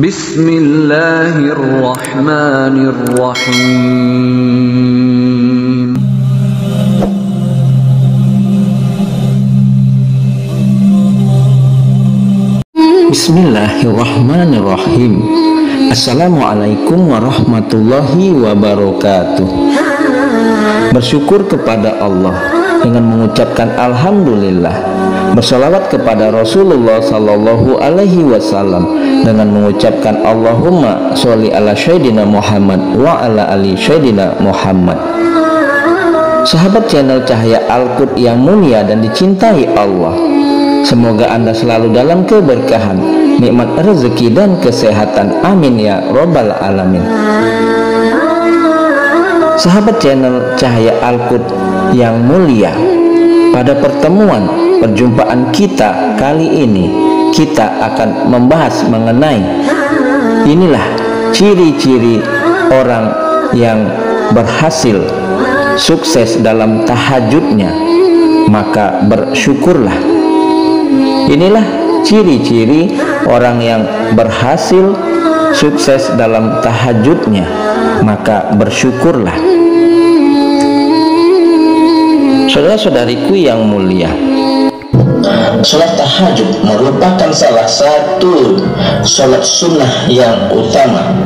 Bismillahirrahmanirrahim. Bismillahirrahmanirrahim. Assalamualaikum warahmatullahi wabarakatuh. Bersyukur kepada Allah dengan mengucapkan alhamdulillah, bersalawat kepada Rasulullah sallallahu alaihi wasallam dengan mengucapkan Allahumma sholli ala sayyidina Muhammad wa ala ali sayyidina Muhammad. Sahabat channel Cahaya Al-Qud yang mulia dan dicintai Allah, semoga Anda selalu dalam keberkahan, nikmat rezeki dan kesehatan. Amin ya robbal alamin. Sahabat channel Cahaya Al-Qud yang mulia, pada perjumpaan kita kali ini, kita akan membahas mengenai inilah ciri-ciri orang yang berhasil sukses dalam tahajudnya, maka bersyukurlah. Inilah ciri-ciri orang yang berhasil sukses dalam tahajudnya, maka bersyukurlah. Saudara-saudariku yang mulia, sholat tahajud merupakan salah satu sholat sunnah yang utama.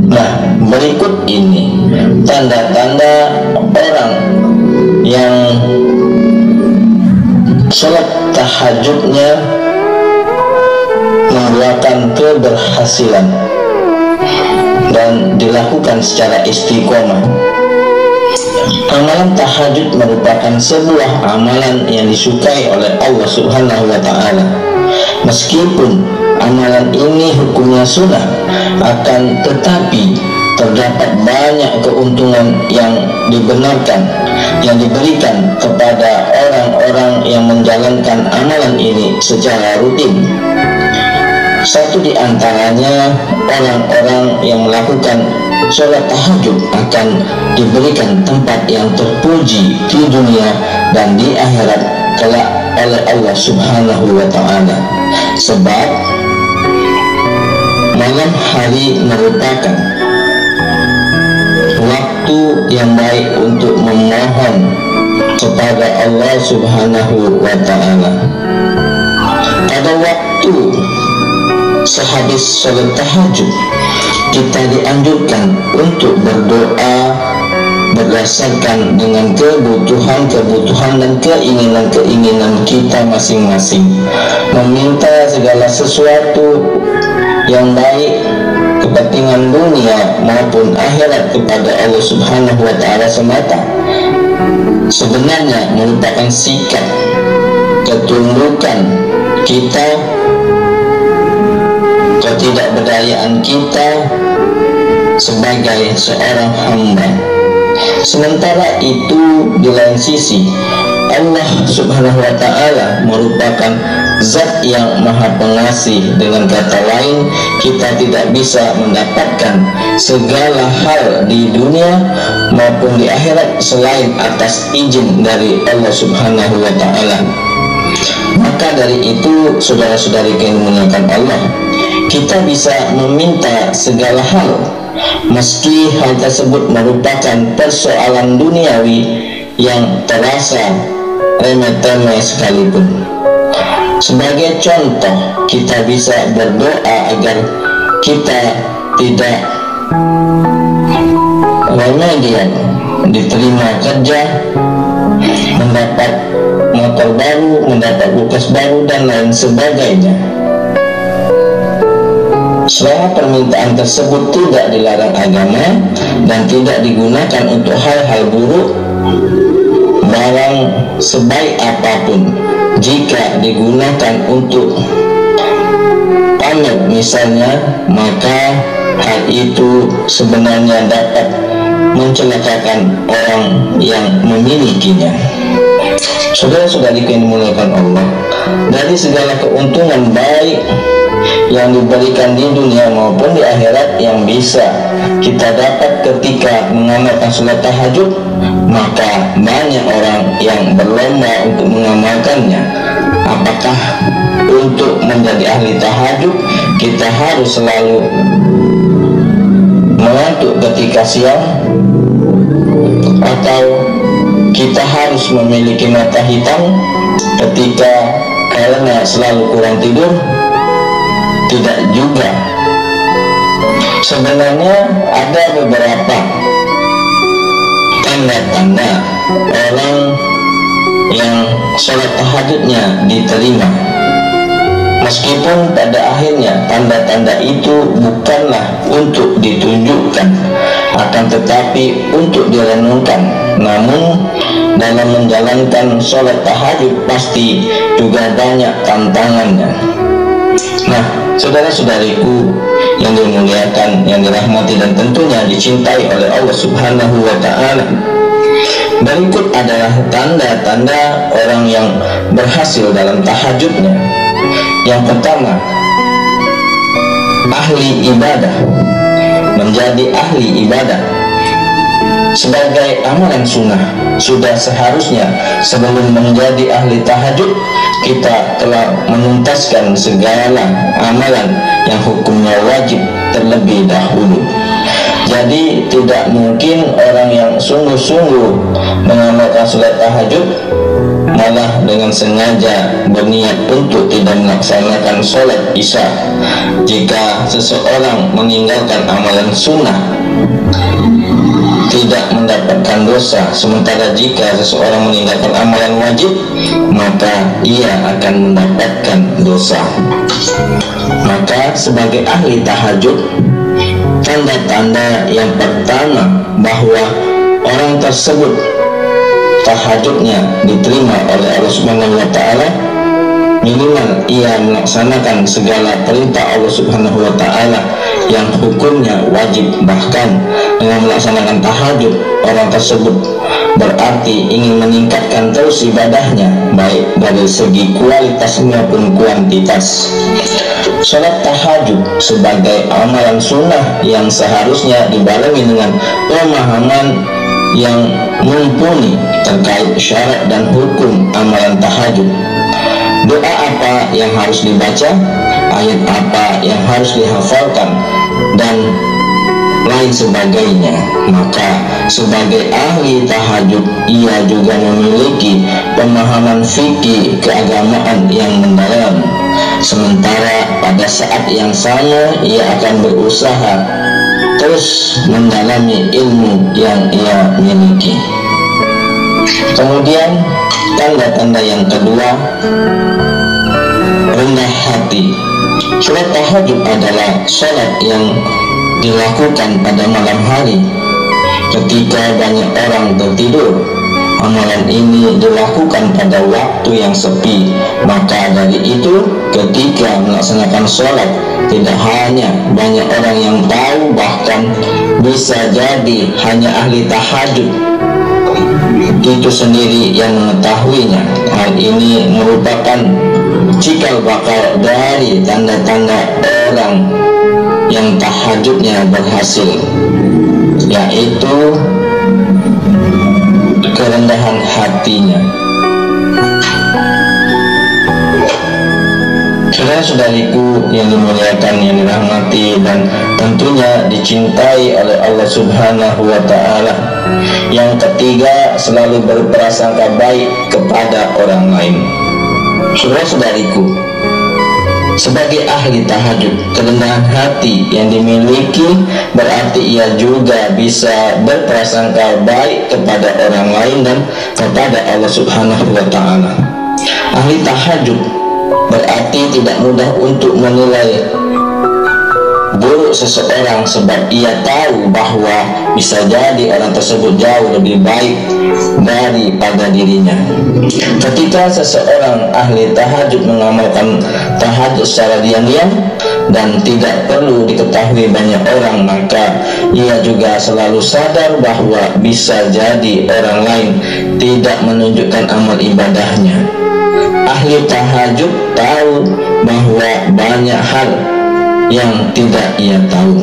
Nah, berikut ini tanda-tanda orang yang sholat tahajudnya membuahkan keberhasilan dan dilakukan secara istiqomah. Amalan tahajud merupakan sebuah amalan yang disukai oleh Allah Subhanahu wa Ta'ala. Meskipun amalan ini hukumnya sunnah, akan tetapi terdapat banyak keuntungan yang dibenarkan yang diberikan kepada orang-orang yang menjalankan amalan ini secara rutin. Satu di antaranya, orang-orang yang melakukan sholat tahajud akan diberikan tempat yang terpuji di dunia dan di akhirat kelak oleh Allah Subhanahu wa Ta'ala. Sebab malam hari merupakan waktu yang baik untuk memohon kepada Allah Subhanahu wa Ta'ala. Pada waktu sehabis sholat tahajud, kita dianjurkan untuk berdoa berdasarkan dengan kebutuhan dan keinginan kita masing-masing, meminta segala sesuatu yang baik, kepentingan dunia maupun akhirat kepada Allah Subhanahu wa Ta'ala semata. Sebenarnya merupakan sikap ketundukan kita, ketidakberdayaan kita sebagai seorang hamba. Sementara itu, di lain sisi, Allah Subhanahu wa Ta'ala merupakan zat yang maha pengasih. Dengan kata lain, kita tidak bisa mendapatkan segala hal di dunia maupun di akhirat selain atas izin dari Allah Subhanahu wa Ta'ala. Maka dari itu, saudara-saudari yang dimuliakan Allah, kita bisa meminta segala hal, meski hal tersebut merupakan persoalan duniawi yang terasa remeh-temeh sekalipun. Sebagai contoh, kita bisa berdoa agar kita tidak remedial, diterima kerja, mendapat motor baru, mendapat kulkas baru, dan lain sebagainya. Selama permintaan tersebut tidak dilarang agama dan tidak digunakan untuk hal-hal buruk, barang sebaik apapun, jika digunakan untuk pamer misalnya, maka hal itu sebenarnya dapat mencelakakan orang yang memilikinya. Saudara-saudari yang dimuliakan Allah, dari segala keuntungan baik yang diberikan di dunia maupun di akhirat yang bisa kita dapat ketika mengamalkan sholat tahajud, maka banyak orang yang berlomba untuk mengamalkannya. Apakah untuk menjadi ahli tahajud kita harus selalu mengantuk ketika siang, atau kita harus memiliki mata hitam ketika karena selalu kurang tidur? Tidak juga. Sebenarnya ada beberapa tanda-tanda orang yang sholat tahajudnya diterima, meskipun pada akhirnya tanda-tanda itu bukanlah untuk ditunjukkan, akan tetapi untuk direnungkan. Namun dalam menjalankan sholat tahajud pasti juga banyak tantangannya. Nah, saudara-saudariku yang dimuliakan, yang dirahmati dan tentunya dicintai oleh Allah Subhanahu wa Ta'ala, berikut adalah tanda-tanda orang yang berhasil dalam tahajudnya. Yang pertama, ahli ibadah. Menjadi ahli ibadah sebagai amalan sunnah, sudah seharusnya sebelum menjadi ahli tahajud kita telah menuntaskan segala amalan yang hukumnya wajib terlebih dahulu. Jadi tidak mungkin orang yang sungguh-sungguh mengamalkan sholat tahajud malah dengan sengaja berniat untuk tidak melaksanakan sholat isya. Jika seseorang meninggalkan amalan sunnah tidak mendapatkan dosa, sementara jika seseorang meninggalkan amalan wajib maka ia akan mendapatkan dosa. Maka sebagai ahli tahajud, tanda-tanda yang pertama bahwa orang tersebut tahajudnya diterima oleh Allah Subhanahu wa Ta'ala, minimal ia melaksanakan segala perintah Allah Subhanahu wa Ta'ala yang hukumnya wajib. Bahkan dengan melaksanakan tahajud, orang tersebut berarti ingin meningkatkan terus ibadahnya, baik dari segi kualitas maupun kuantitas. Sholat tahajud sebagai amalan sunnah yang seharusnya dibarengi dengan pemahaman yang mumpuni terkait syarat dan hukum amalan tahajud. Doa apa yang harus dibaca, ayat apa yang harus dihafalkan, dan lain sebagainya. Maka sebagai ahli tahajud ia juga memiliki pemahaman fikih keagamaan yang mendalam, sementara pada saat yang sama ia akan berusaha terus mendalami ilmu yang ia miliki. Kemudian tanda-tanda yang kedua, rendah hati. Sholat tahajud adalah sholat yang dilakukan pada malam hari ketika banyak orang tertidur. Amalan ini dilakukan pada waktu yang sepi. Maka dari itu ketika melaksanakan sholat tidak hanya banyak orang yang tahu, bahkan bisa jadi hanya ahli tahajud itu sendiri yang mengetahuinya. Hal ini merupakan cikal bakal dari tanda-tanda orang yang tahajudnya berhasil, yaitu kerendahan hatinya. Saudara-saudariku yang dimuliakan, yang dirahmati dan tentunya dicintai oleh Allah Subhanahu wa Ta'ala, yang ketiga, selalu berprasangka baik kepada orang lain. Saudara-saudariku, sebagai ahli tahajud, kerendahan hati yang dimiliki berarti ia juga bisa berprasangka baik kepada orang lain dan kepada Allah Subhanahu wa Ta'ala. Ahli tahajud berarti tidak mudah untuk menilai buruk seseorang, sebab ia tahu bahwa bisa jadi orang tersebut jauh lebih baik daripada dirinya. Ketika seseorang ahli tahajud mengamalkan tahajud secara diam-diam dan tidak perlu diketahui banyak orang, maka ia juga selalu sadar bahwa bisa jadi orang lain tidak menunjukkan amal ibadahnya. Ahli tahajud tahu bahwa banyak hal yang tidak ia tahu.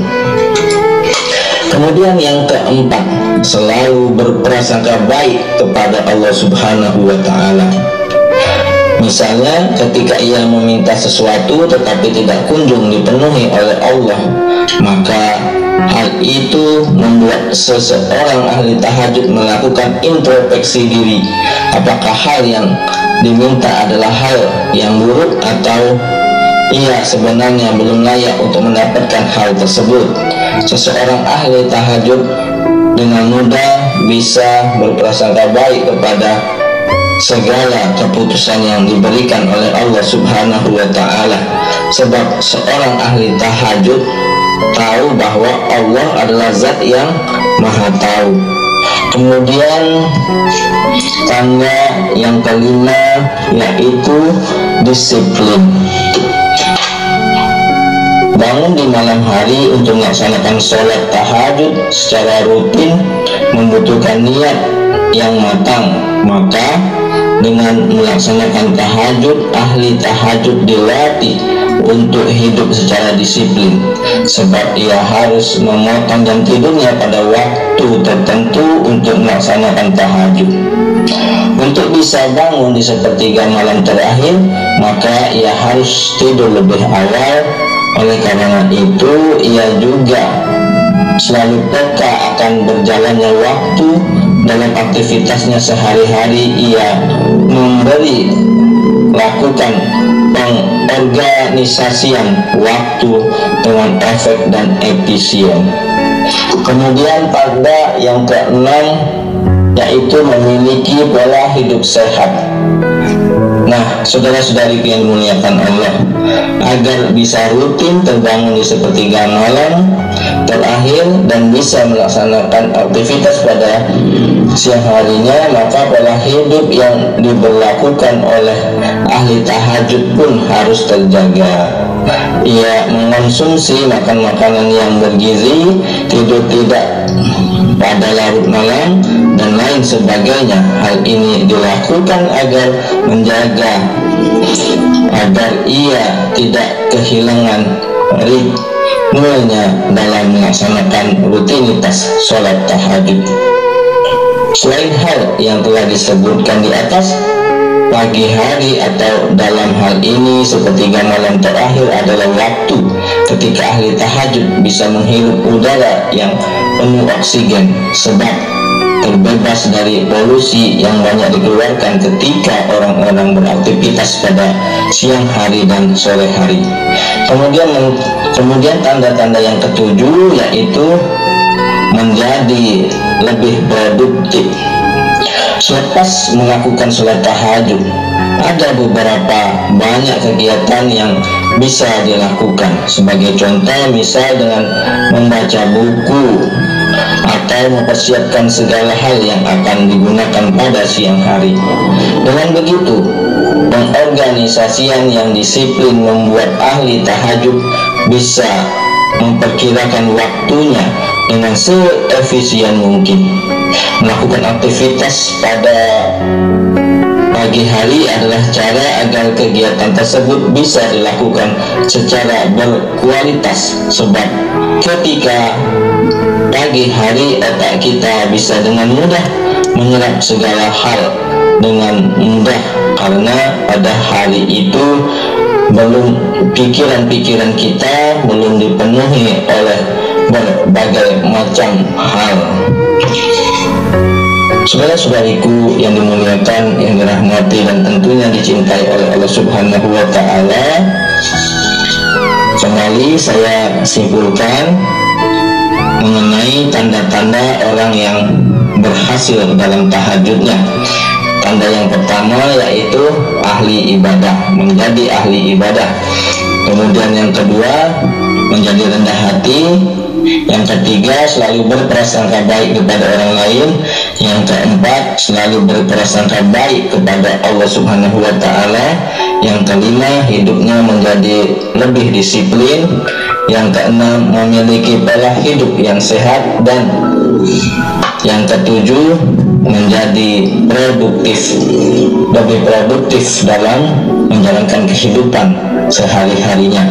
Kemudian yang keempat, selalu berprasangka baik kepada Allah Subhanahu wa Ta'ala. Misalnya ketika ia meminta sesuatu tetapi tidak kunjung dipenuhi oleh Allah, maka hal itu membuat seseorang ahli tahajud melakukan introspeksi diri. Apakah hal yang diminta adalah hal yang buruk atau ia sebenarnya belum layak untuk mendapatkan hal tersebut. Seseorang ahli tahajud dengan mudah bisa berprasangka baik kepada segala keputusan yang diberikan oleh Allah Subhanahu wa ta'ala, sebab seorang ahli tahajud tahu bahwa Allah adalah zat yang maha tahu. Kemudian tanda yang kelima yaitu disiplin. Bangun di malam hari untuk melaksanakan sholat tahajud secara rutin membutuhkan niat yang matang. Maka dengan melaksanakan tahajud, ahli tahajud dilatih untuk hidup secara disiplin, sebab ia harus memotong jam tidurnya pada waktu tertentu untuk melaksanakan tahajud. Untuk bisa bangun di sepertiga malam terakhir, maka ia harus tidur lebih awal. Oleh karena itu, ia juga selalu peka akan berjalannya waktu dalam aktivitasnya sehari-hari. Ia lakukan pengorganisasian waktu dengan efek dan efisien. Kemudian tanda yang keenam yaitu memiliki pola hidup sehat. Nah, saudara-saudari yang dimuliakan Allah, agar bisa rutin terbangun di sepertiga malam terakhir dan bisa melaksanakan aktivitas pada siang harinya, maka pola hidup yang diberlakukan oleh ahli tahajud pun harus terjaga. Ia mengonsumsi makanan yang bergizi, tidur tidak pada larut malam, dan lain sebagainya. Hal ini dilakukan agar menjaga agar ia tidak kehilangan ritmenya dalam melaksanakan rutinitas sholat tahajud. Selain hal yang telah disebutkan di atas, pagi hari atau dalam hal ini sepertiga malam terakhir adalah waktu ketika ahli tahajud bisa menghirup udara yang penuh oksigen, sebab terbebas dari polusi yang banyak dikeluarkan ketika orang-orang beraktivitas pada siang hari dan sore hari. Kemudian tanda-tanda yang ketujuh yaitu menjadi lebih produktif. Selepas melakukan sholat tahajud, ada beberapa banyak kegiatan yang bisa dilakukan. Sebagai contoh, misal dengan membaca buku atau mempersiapkan segala hal yang akan digunakan pada siang hari. Dengan begitu, pengorganisasian yang disiplin membuat ahli tahajud bisa memperkirakan waktunya dengan seefisien mungkin. Melakukan aktivitas pada pagi hari adalah cara agar kegiatan tersebut bisa dilakukan secara berkualitas, sebab ketika pagi hari otak kita bisa dengan mudah menyerap segala hal dengan mudah, karena pada hari itu pikiran-pikiran kita belum dipenuhi oleh berbagai macam hal. Saudara-saudariku yang dimuliakan, yang dirahmati dan tentunya dicintai oleh Allah Subhanahu wa ta'ala, kembali saya simpulkan mengenai tanda-tanda orang yang berhasil dalam tahajudnya. Tanda yang pertama yaitu ahli ibadah, menjadi ahli ibadah. Kemudian yang kedua, menjadi rendah hati. Yang ketiga, selalu berprasangka baik kepada orang lain. Yang keempat, selalu berprasangka baik kepada Allah Subhanahu wa ta'ala. Yang kelima, hidupnya menjadi lebih disiplin. Yang keenam, memiliki pola hidup yang sehat. Dan yang ketujuh, menjadi produktif, lebih produktif dalam menjalankan kehidupan sehari-harinya.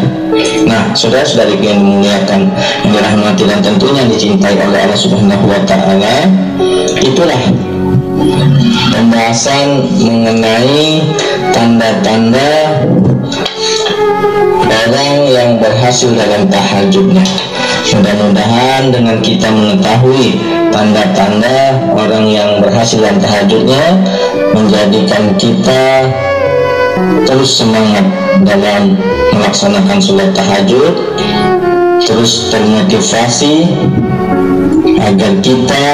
Nah, saudara-saudari yang dimuliakan, yang dirahmati dan tentunya dicintai oleh Allah Subhanahu wa ta'ala, itulah pembahasan mengenai tanda-tanda orang yang berhasil dalam tahajudnya. Mudah-mudahan dengan kita mengetahui tanda-tanda orang yang berhasil dalam tahajudnya, menjadikan kita terus semangat dalam melaksanakan sholat tahajud, terus termotivasi agar kita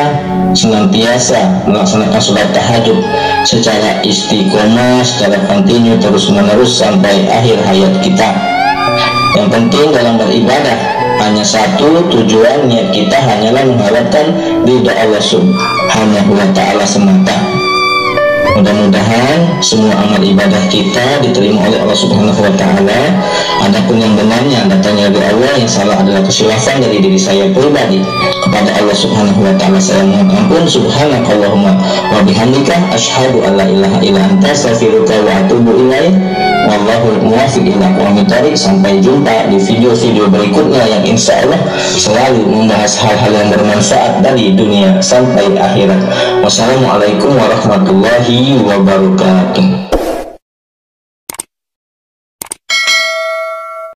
senantiasa melaksanakan sholat tahajud secara istiqomah, secara kontinu, terus menerus sampai akhir hayat kita. Yang penting dalam beribadah hanya satu, tujuan niat kita hanyalah mengharapkan ridha Allah Subhanahu wa ta'ala semata. Mudah-mudahan semua amal ibadah kita diterima oleh Allah Subhanahu wa ta'ala. Adapun yang benarnya datangnya dari Allah, yang salah adalah kesilafan dari diri saya pribadi. Kepada Allah Subhanahu wa ta'ala saya mohon ampun. Subhanakallahumma wa bihamdika asyhadu an la ilaha illa anta astaghfiruka wa atubu ilaik. Wallahul muwaffiq ila aqwamit thoriq. Sampai jumpa di video-video berikutnya yang insya Allah selalu membahas hal-hal yang bermanfaat dari dunia sampai akhirat. Wassalamualaikum warahmatullahi wabarakatuh.